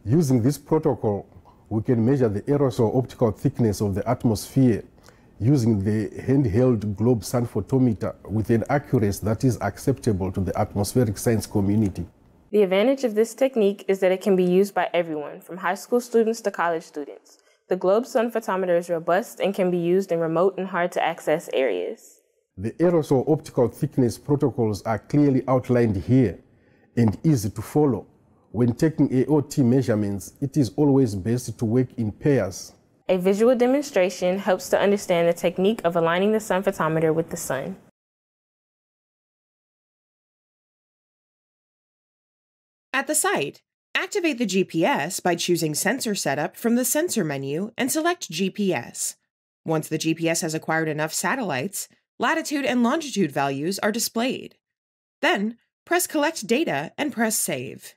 Using this protocol, we can measure the aerosol optical thickness of the atmosphere using the handheld globe sun photometer with an accuracy that is acceptable to the atmospheric science community. The advantage of this technique is that it can be used by everyone, from high school students to college students. The globe sun photometer is robust and can be used in remote and hard-to-access areas. The aerosol optical thickness protocols are clearly outlined here and easy to follow. When taking AOT measurements, it is always best to work in pairs. A visual demonstration helps to understand the technique of aligning the sun photometer with the sun. At the site, activate the GPS by choosing Sensor Setup from the Sensor menu and select GPS. Once the GPS has acquired enough satellites, latitude and longitude values are displayed. Then, press Collect Data and press Save.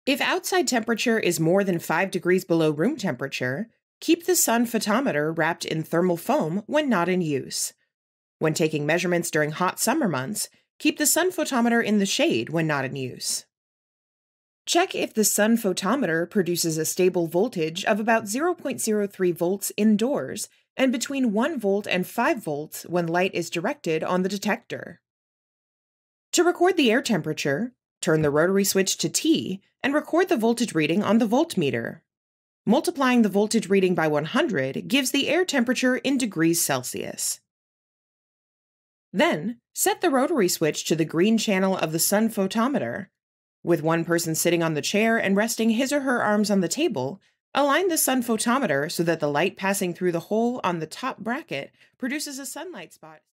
If outside temperature is more than 5 degrees below room temperature, keep the sun photometer wrapped in thermal foam when not in use. When taking measurements during hot summer months, keep the sun photometer in the shade when not in use. Check if the sun photometer produces a stable voltage of about 0.03 volts indoors and between 1 volt and 5 volts when light is directed on the detector. To record the air temperature, turn the rotary switch to T and record the voltage reading on the voltmeter. Multiplying the voltage reading by 100 gives the air temperature in degrees Celsius. Then, set the rotary switch to the green channel of the sun photometer. With one person sitting on the chair and resting his or her arms on the table, align the sun photometer so that the light passing through the hole on the top bracket produces a sunlight spot.